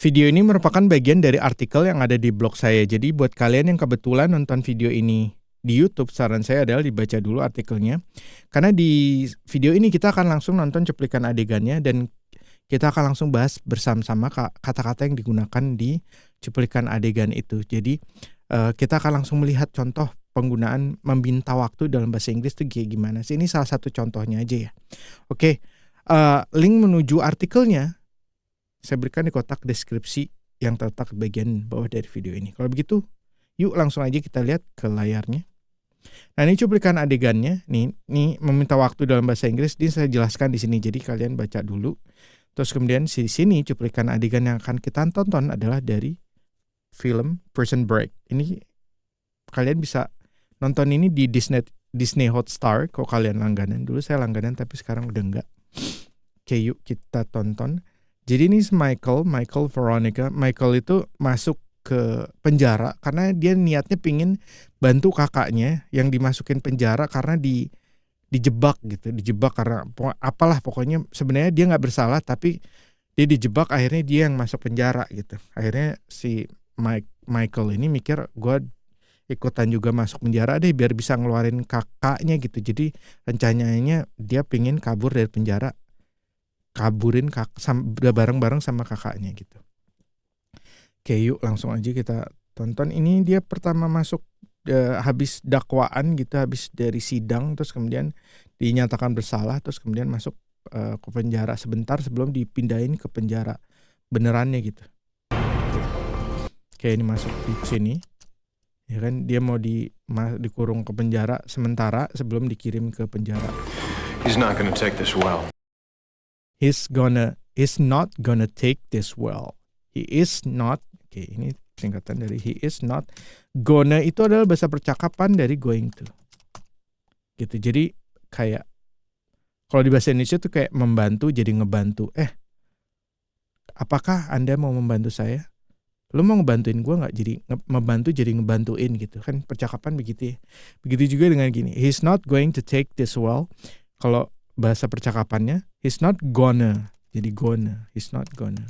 Video ini merupakan bagian dari artikel yang ada di blog saya. Jadi buat kalian yang kebetulan nonton video ini di YouTube, saran saya adalah dibaca dulu artikelnya. Karena di video ini kita akan langsung nonton cuplikan adegannya dan kita akan langsung bahas bersama-sama kata-kata yang digunakan di cuplikan adegan itu. Jadi kita akan langsung melihat contoh penggunaan meminta waktu dalam bahasa Inggris itu kayak gimana sih. Ini salah satu contohnya aja ya. Oke, link menuju artikelnya saya berikan di kotak deskripsi yang terletak di bagian bawah dari video ini. Kalau begitu, yuk langsung aja kita lihat ke layarnya. Nah, ini cuplikan adegannya. Nih meminta waktu dalam bahasa Inggris. Ini saya jelaskan di sini. Jadi kalian baca dulu. Terus kemudian di sini cuplikan adegan yang akan kita tonton adalah dari film Prison Break. Ini kalian bisa nonton ini di Disney Hotstar kalau kalian langganan. Dulu saya langganan tapi sekarang udah enggak. Oke, yuk kita tonton. Jadi ini Michael Veronica. Michael itu masuk ke penjara karena dia niatnya pingin bantu kakaknya yang dimasukin penjara karena dijebak gitu. Dijebak karena apalah pokoknya sebenarnya dia nggak bersalah tapi dia dijebak akhirnya dia yang masuk penjara gitu. Akhirnya si Michael ini mikir gue ikutan juga masuk penjara deh biar bisa ngeluarin kakaknya gitu. Jadi rencananya dia pingin kabur dari penjara. Kaburin bareng-bareng sama kakaknya gitu. Oke, yuk langsung aja kita tonton. Ini dia pertama masuk habis dakwaan gitu, habis dari sidang, terus kemudian dinyatakan bersalah, terus kemudian masuk ke penjara sebentar sebelum dipindahin ke penjara benerannya gitu. Oke, ini masuk di sini. Ya kan, dia mau dikurung ke penjara sementara sebelum dikirim ke penjara. He's not gonna take this well. He's not gonna take this well. He is not. Oke, ini singkatan dari he is not. Gonna itu adalah bahasa percakapan dari going to. Gitu. Jadi kayak kalau di bahasa Indonesia tuh kayak membantu jadi ngebantu. Apakah Anda mau membantu saya? Lu mau ngebantuin gue nggak? Jadi membantu jadi ngebantuin gitu kan, percakapan begitu ya. Begitu juga dengan gini. He's not going to take this well. Kalau bahasa percakapannya, he's not gonna. Jadi gonna, he's not gonna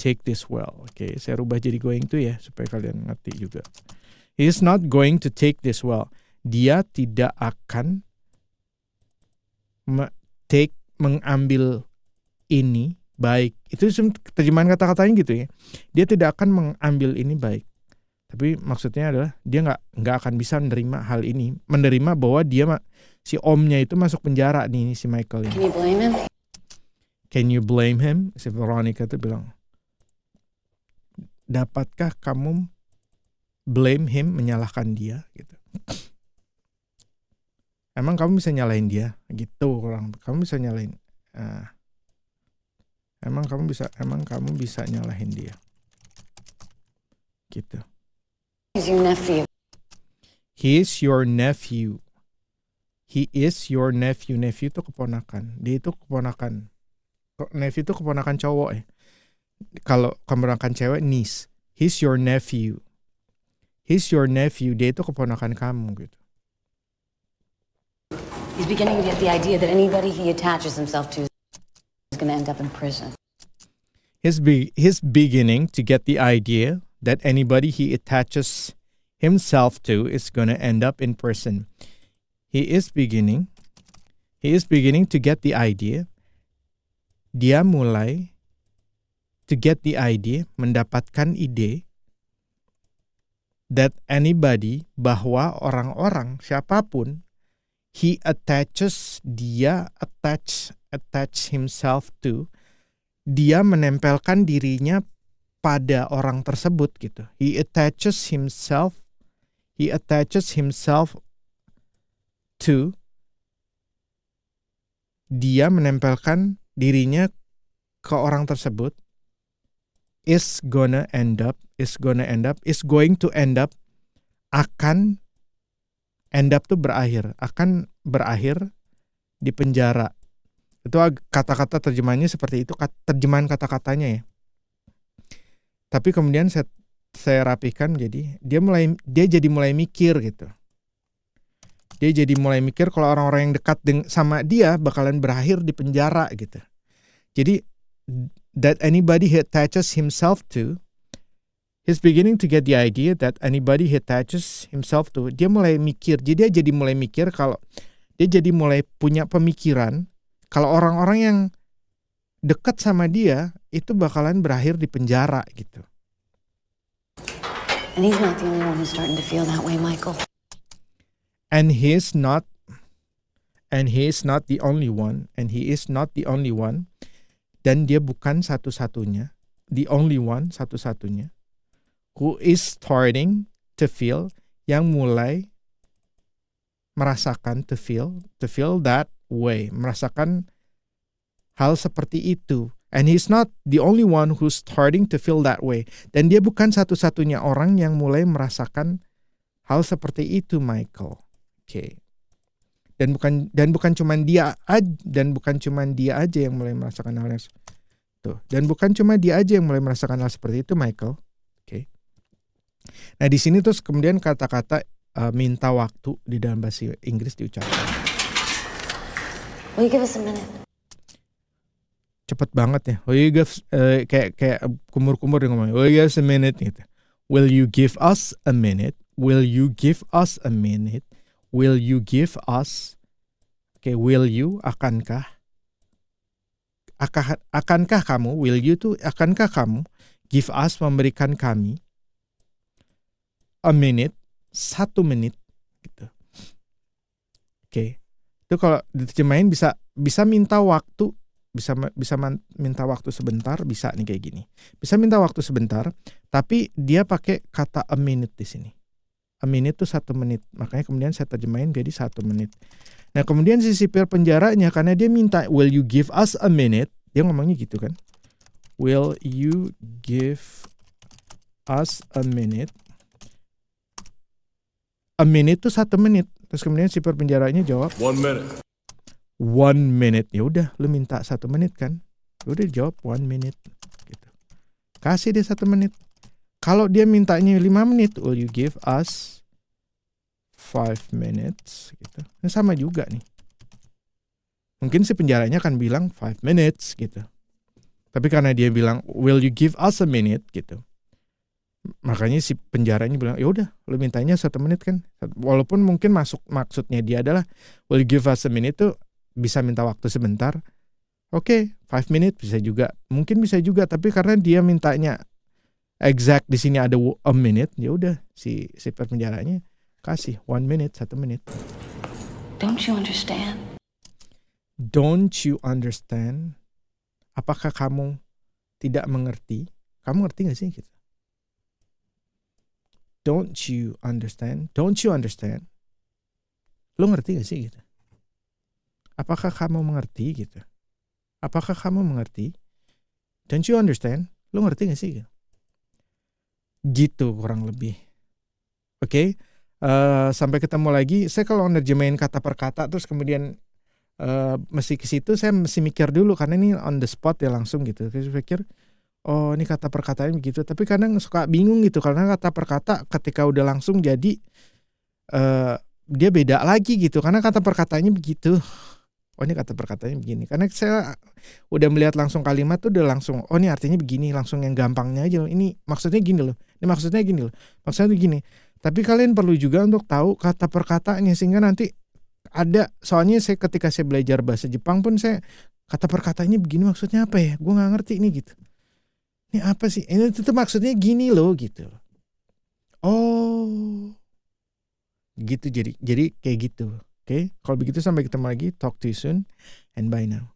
take this well. Oke, saya rubah jadi going to ya supaya kalian ngerti juga. He's not going to take this well. Dia tidak akan mengambil ini baik. Itu terjemahan kata-katanya gitu ya. Dia tidak akan mengambil ini baik. Tapi maksudnya adalah dia nggak akan bisa menerima hal ini, menerima bahwa si omnya itu masuk penjara nih si Michael ini. Can you blame him? Can you blame him? Si Veronica tuh bilang, dapatkah kamu blame him, menyalahkan dia gitu? Emang kamu bisa nyalahin dia gitu orang? Kamu bisa nyalahin? Emang kamu bisa nyalahin dia? Gitu. He's your nephew. He is your nephew. He is your nephew. Nephew itu keponakan. Dia itu keponakan. Nephew itu keponakan cowok ya. Kalau keponakan cewek, niece. He's your nephew. He's your nephew. Dia itu keponakan kamu gitu. He's beginning to get the idea that anybody he attaches himself to is going to end up in prison. He's beginning to get the idea that anybody he attaches himself to is going to end up in prison. He is beginning to get the idea. Dia mulai to get the idea, mendapatkan ide that anybody, bahwa orang-orang siapapun dia attach himself to, dia menempelkan dirinya pada orang tersebut gitu. He attaches himself to, dia menempelkan dirinya ke orang tersebut, is going to end up, akan end up tuh akan berakhir di penjara. Itu kata-kata terjemahannya seperti itu, terjemahan kata-katanya ya. Tapi kemudian saya rapikan jadi dia jadi mulai mikir gitu. Dia jadi mulai mikir kalau orang-orang yang dekat sama dia bakalan berakhir di penjara gitu. Jadi that anybody he attaches himself to, he's beginning to get the idea that anybody he attaches himself to, dia mulai mikir, dia jadi mulai mikir kalau dia jadi mulai punya pemikiran kalau orang-orang yang dekat sama dia itu bakalan berakhir di penjara gitu. And he's not the only one who's starting to feel that way, Michael. And he is not the only one, dan dia bukan satu-satunya, the only one, satu-satunya, who is starting to feel, yang mulai merasakan, to feel that way, merasakan hal seperti itu. And he's not the only one who's starting to feel that way. Dan dia bukan satu-satunya orang yang mulai merasakan hal seperti itu, Michael. Oke. Dan bukan cuman dia aja yang mulai merasakan hal yang tuh. Dan bukan cuma dia aja yang mulai merasakan hal seperti itu, Michael. Oke. Nah, di sini terus kemudian kata-kata minta waktu di dalam bahasa Inggris diucapkan. Will you give us a minute? Cepet banget ya. Will you give kayak kumur-kumur dia ngomong. Will you give us a minute gitu. Will you give us a minute? Will you give us a minute? Will you give us? Oke, will you, akankah? Akankah kamu? Will you tuh akankah kamu give us, memberikan kami a minute, 1 menit gitu. Oke. Itu kalau diterjemahin bisa minta waktu, bisa minta waktu sebentar, bisa nih kayak gini. Bisa minta waktu sebentar, tapi dia pakai kata a minute di sini. A minute tuh 1 menit. Makanya kemudian saya terjemahin jadi 1 menit. Nah, kemudian si sipir penjaranya karena dia minta will you give us a minute? Dia ngomongnya gitu kan. Will you give us a minute? A minute tuh 1 menit. Terus kemudian sipir penjaranya jawab 1 minute. 1 minute. Ya udah, lu minta 1 menit kan? Ya udah jawab 1 minute gitu. Kasih dia 1 menit. Kalau dia mintanya 5 menit, will you give us 5 minutes gitu. Nah, sama juga nih. Mungkin si penjaranya akan bilang 5 minutes gitu. Tapi karena dia bilang will you give us a minute gitu. Makanya si penjaranya bilang, "Ya udah, lu mintanya 1 menit kan?" Walaupun mungkin maksudnya dia adalah will you give us a minute tuh bisa minta waktu sebentar. Oke, 5 minutes bisa juga. Mungkin bisa juga, tapi karena dia mintanya exact di sini ada a minute, ya udah si penjaranya kasih 1 minute, 1 menit. Don't you understand? Don't you understand? Apakah kamu tidak mengerti? Kamu ngerti gak sih gitu? Don't you understand? Don't you understand? Lo ngerti gak sih gitu? Apakah kamu mengerti gitu? Apakah kamu mengerti? Don't you understand? Lo ngerti gak sih gitu? Gitu kurang lebih. Oke. Sampai ketemu lagi. Saya kalau nerjemahin kata per kata terus kemudian mesti ke situ, saya mesti mikir dulu karena ini on the spot ya langsung gitu. Saya pikir oh ini kata per katanya begitu, tapi kadang suka bingung gitu karena kata per kata ketika udah langsung jadi dia beda lagi gitu karena kata per katanya begitu. Oh ini kata per katanya begini. Karena saya udah melihat langsung kalimat tuh udah langsung oh ini artinya begini, langsung yang gampangnya aja. Ini maksudnya gini loh. Ini maksudnya gini loh. Maksudnya gini. Tapi kalian perlu juga untuk tahu kata per katanya sehingga nanti ada, soalnya saya ketika saya belajar bahasa Jepang pun saya kata per katanya begini maksudnya apa ya? Gue nggak ngerti ini gitu. Ini apa sih? Ini tuh maksudnya gini loh gitu. Oh, gitu jadi kayak gitu. Oke, kalau begitu sampai ketemu lagi. Talk to you soon and bye now.